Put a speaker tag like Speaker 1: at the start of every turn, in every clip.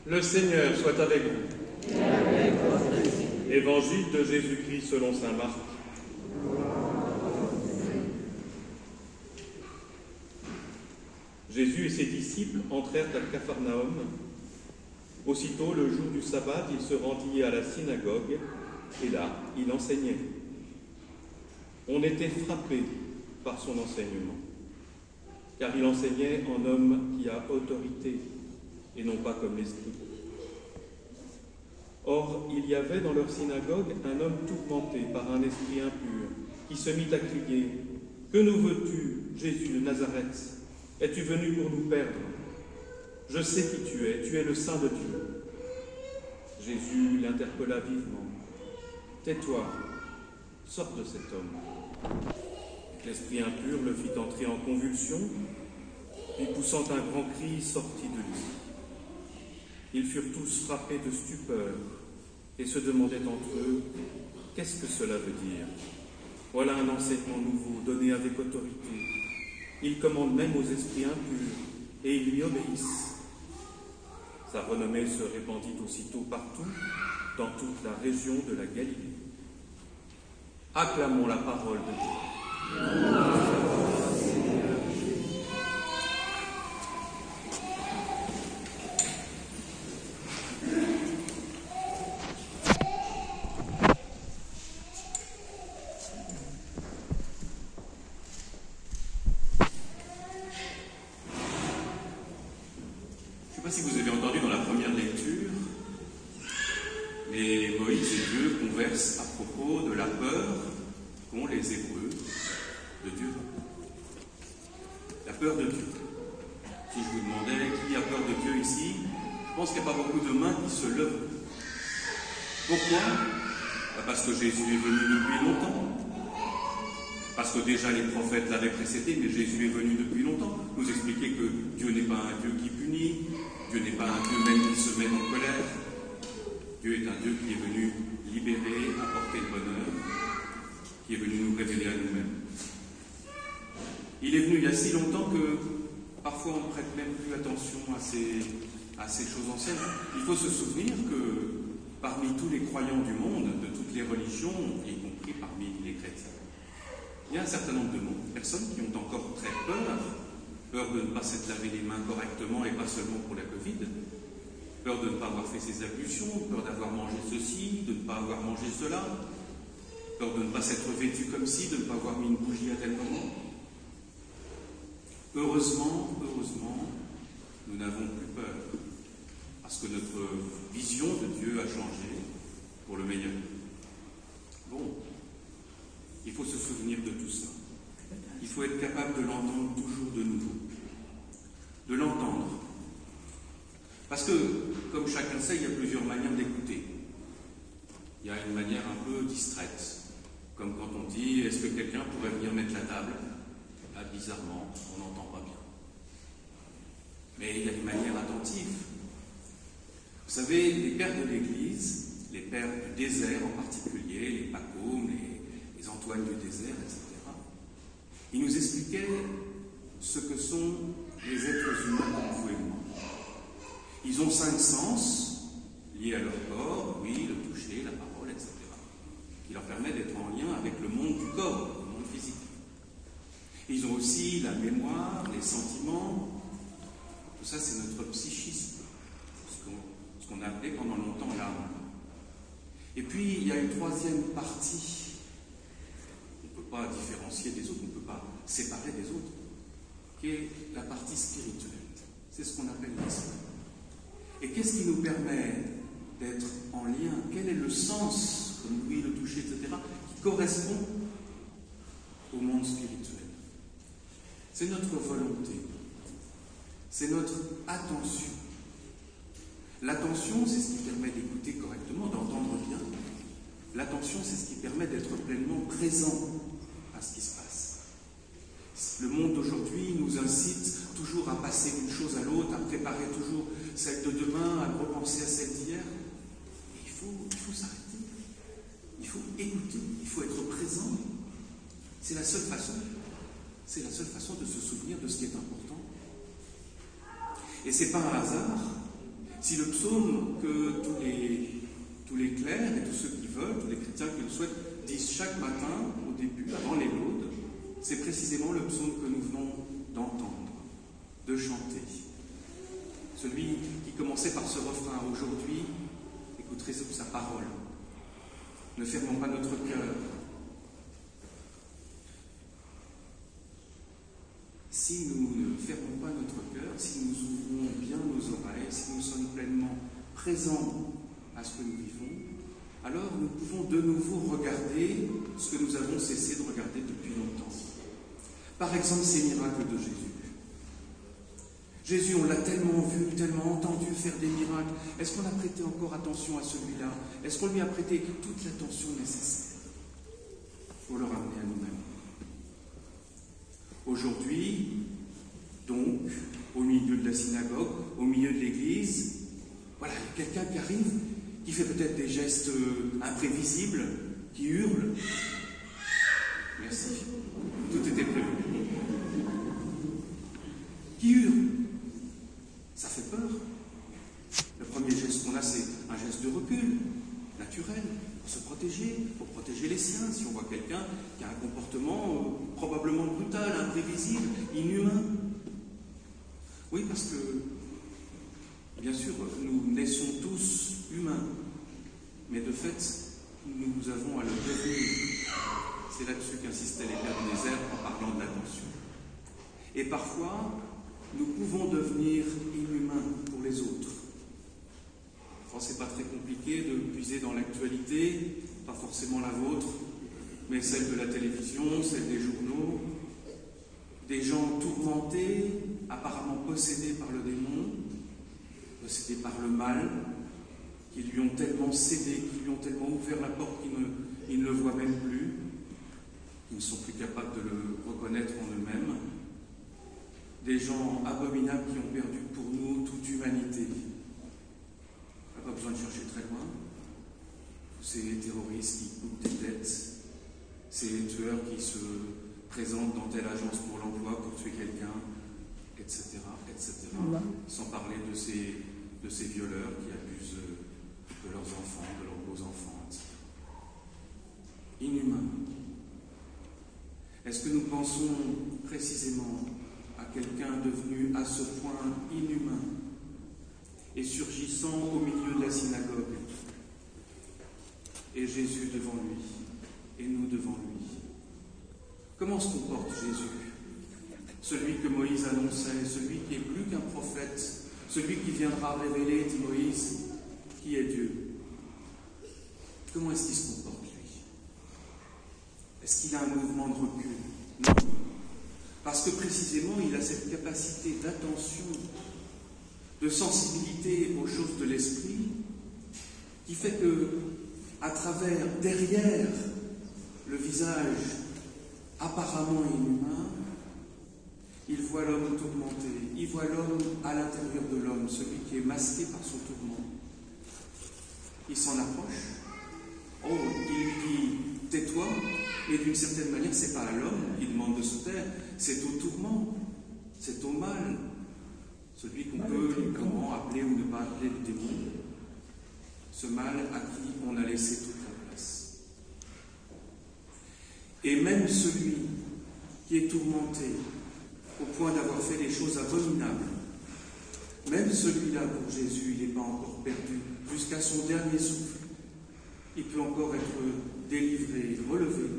Speaker 1: Le Seigneur soit avec vous.
Speaker 2: Et avec votre esprit.
Speaker 1: Évangile de Jésus-Christ selon saint Marc. Jésus et ses disciples entrèrent à Capharnaüm. Aussitôt, le jour du sabbat, il se rendit à la synagogue, et là, il enseignait. On était frappé par son enseignement, car il enseignait en homme qui a autorité, et non pas comme les scribes. Or, il y avait dans leur synagogue un homme tourmenté par un esprit impur, qui se mit à crier « Que nous veux-tu, Jésus de Nazareth? Es-tu venu pour nous perdre? Je sais qui tu es le Saint de Dieu. » Jésus l'interpella vivement. « Tais-toi, sors de cet homme. » L'esprit impur le fit entrer en convulsion, puis poussant un grand cri, sortit de lui. Ils furent tous frappés de stupeur et se demandaient entre eux « Qu'est-ce que cela veut dire? Voilà un enseignement nouveau, donné avec autorité. Il commande même aux esprits impurs, et ils lui obéissent. » Sa renommée se répandit aussitôt partout, dans toute la région de la Galilée. Acclamons la parole de Dieu.
Speaker 3: Je ne sais pas si vous avez entendu dans la première lecture, mais Moïse et Dieu conversent à propos de la peur qu'ont les Hébreux de Dieu. La peur de Dieu. Si je vous demandais qui a peur de Dieu ici, je pense qu'il n'y a pas beaucoup de mains qui se lèvent. Pourquoi? Parce que Jésus est venu depuis longtemps. Parce que déjà les prophètes l'avaient précédé, mais Jésus est venu depuis longtemps. Nous expliquer que Dieu n'est pas un Dieu qui punit, Dieu n'est pas un Dieu même qui se met en colère. Dieu est un Dieu qui est venu libérer, apporter le bonheur, qui est venu nous révéler à nous-mêmes. Il est venu il y a si longtemps que parfois on ne prête même plus attention à ces choses anciennes. Il faut se souvenir que parmi tous les croyants du monde, de toutes les religions, y compris parmi les chrétiens, il y a un certain nombre de personnes qui ont encore très peur de ne pas s'être lavé les mains correctement et pas seulement pour la Covid, peur de ne pas avoir fait ses ablutions, peur d'avoir mangé ceci, de ne pas avoir mangé cela, peur de ne pas s'être vêtu comme ci, de ne pas avoir mis une bougie à tel moment. Heureusement, nous n'avons plus peur, parce que notre vision de Dieu a changé pour le meilleur. Bon. Il faut se souvenir de tout ça. Il faut être capable de l'entendre toujours de nouveau. De l'entendre. Parce que, comme chacun sait, il y a plusieurs manières d'écouter. Il y a une manière un peu distraite. Comme quand on dit, est-ce que quelqu'un pourrait venir mettre la table? Là, bizarrement, on n'entend pas bien. Mais il y a une manière attentive. Vous savez, les pères de l'Église, les pères du désert en particulier, les Pacômes, les Antoine du désert, etc. Ils nous expliquaient ce que sont les êtres humains comme vous et moi. Ils ont 5 sens liés à leur corps, oui, le toucher, la parole, etc. qui leur permet d'être en lien avec le monde du corps, le monde physique. Ils ont aussi la mémoire, les sentiments. Tout ça, c'est notre psychisme, ce qu'on a appelé pendant longtemps l'âme. Et puis, il y a une troisième partie pas différencier des autres, on ne peut pas séparer des autres, qui est la partie spirituelle. C'est ce qu'on appelle l'esprit. Et qu'est-ce qui nous permet d'être en lien? Quel est le sens, comme l'ouïe, le toucher, etc., qui correspond au monde spirituel? C'est notre volonté, c'est notre attention. L'attention, c'est ce qui permet d'écouter correctement, d'entendre bien. L'attention, c'est ce qui permet d'être pleinement présent à ce qui se passe. Le monde d'aujourd'hui nous incite toujours à passer d'une chose à l'autre, à préparer toujours celle de demain, à repenser à celle d'hier. Il faut s'arrêter. Il faut écouter. Il faut être présent. C'est la seule façon. C'est la seule façon de se souvenir de ce qui est important. Et c'est pas un hasard Si le psaume que tous les clercs et tous ceux qui veulent, tous les chrétiens qui le souhaitent, disent chaque matin, au début, avant les laudes, c'est précisément le psaume que nous venons d'entendre, de chanter. Celui qui commençait par ce refrain, aujourd'hui, écouterez sa parole. Ne fermons pas notre cœur. Si nous ne fermons pas notre cœur, si nous ouvrons bien nos oreilles, si nous sommes pleinement présents à ce que nous vivons, alors nous pouvons de nouveau regarder ce que nous avons cessé de regarder depuis longtemps. Par exemple, ces miracles de Jésus. Jésus, on l'a tellement vu, tellement entendu faire des miracles. Est-ce qu'on a prêté encore attention à celui-là? Est-ce qu'on lui a prêté toute l'attention nécessaire pour le ramener à nous-mêmes? Aujourd'hui, donc, au milieu de la synagogue, au milieu de l'église, voilà, il y a quelqu'un qui arrive, qui fait peut-être des gestes imprévisibles, qui hurle. Merci. Tout était prévu. Qui hurle. Ça fait peur. Le premier geste qu'on a, c'est un geste de recul, naturel, pour se protéger, pour protéger les siens. Si on voit quelqu'un qui a un comportement probablement brutal, imprévisible, inhumain. Oui, parce que, bien sûr, nous naissons tous humains, mais de fait, nous avons à le devenir. C'est là-dessus qu'insistait les pères du désert en parlant de l'attention. Et parfois, nous pouvons devenir inhumains pour les autres. C'est pas très compliqué de puiser dans l'actualité, pas forcément la vôtre, mais celle de la télévision, celle des journaux, des gens tourmentés, apparemment possédés par le démon, possédés par le mal, qui lui ont tellement cédé, qui lui ont tellement ouvert la porte qu'ils ne le voient même plus, qui ne sont plus capables de le reconnaître en eux-mêmes, des gens abominables qui ont perdu pour nous toute humanité. Pas besoin de chercher très loin. Ces terroristes qui coupent des têtes, ces tueurs qui se présentent dans telle agence pour l'emploi pour tuer quelqu'un, etc., etc. Sans parler de ces violeurs qui abusent de leurs enfants, de leurs beaux-enfants, etc. Inhumains. Est-ce que nous pensons précisément à quelqu'un devenu à ce point inhumain et surgissant au milieu de la synagogue, et Jésus devant lui, et nous devant lui? Comment se comporte Jésus? Celui que Moïse annonçait, celui qui est plus qu'un prophète, celui qui viendra révéler, dit Moïse, qui est Dieu. Comment est-ce qu'il se comporte, lui? Est-ce qu'il a un mouvement de recul? Non. Parce que précisément, il a cette capacité d'attention, de sensibilité aux choses de l'esprit, qui fait que, à travers, derrière le visage apparemment inhumain, il voit l'homme tourmenté, il voit l'homme à l'intérieur de l'homme, celui qui est masqué par son tourment. Il s'en approche, il lui dit « tais-toi », mais d'une certaine manière, c'est pas à l'homme qui demande de se taire, c'est au tourment, c'est au mal, celui qu'on peut librement appeler ou ne pas appeler le démon, ce mal à qui on a laissé toute la place. Et même celui qui est tourmenté au point d'avoir fait des choses abominables, même celui-là, pour Jésus, il n'est pas encore perdu. Jusqu'à son dernier souffle, il peut encore être délivré, relevé,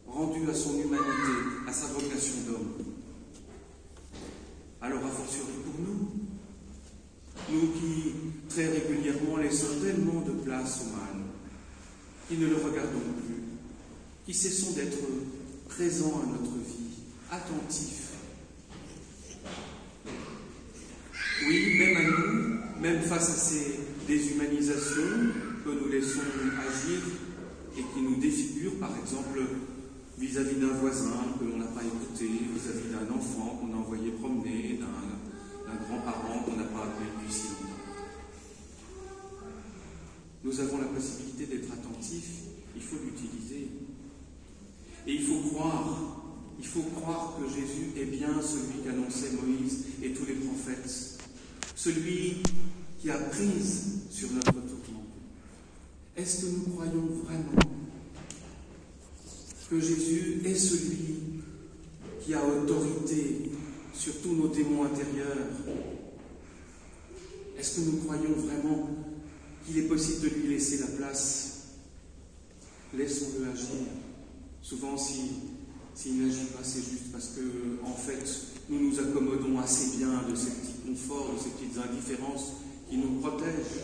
Speaker 3: rendu à son humanité, à sa vocation d'homme. Alors, a fortiori pour nous qui très régulièrement laissons tellement de place au mal, qui ne le regardons plus, qui cessons d'être présents à notre vie, attentifs. Oui, même à nous, même face à ces déshumanisations que nous laissons agir et qui nous défigurent, par exemple, vis-à-vis d'un voisin que l'on n'a pas écouté, vis-à-vis d'un enfant qu'on a envoyé promener, d'un grand-parent qu'on n'a pas appelé depuis si longtemps. Nous avons la possibilité d'être attentifs, il faut l'utiliser. Et il faut croire que Jésus est bien celui qu'annonçait Moïse et tous les prophètes, celui qui a prise sur notre tourment? Est-ce que nous croyons vraiment que Jésus est celui qui a autorité sur tous nos démons intérieurs? Est-ce que nous croyons vraiment qu'il est possible de lui laisser la place? Laissons-le agir. Souvent, s'il n'agit pas, c'est juste parce que, en fait, nous nous accommodons assez bien de ces petits conforts, de ces petites indifférences qui nous protègent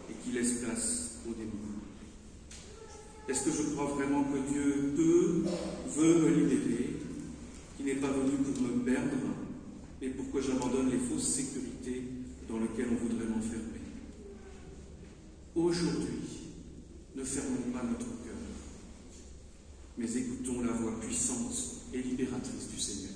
Speaker 3: et qui laissent place aux démons. Est-ce que je crois vraiment que Dieu veut me libérer, qu'il n'est pas venu pour me perdre, mais pour que j'abandonne les fausses sécurités dans lesquelles on voudrait m'enfermer? Aujourd'hui, ne fermons pas notre cœur, mais écoutons la voix puissante et libératrice du Seigneur.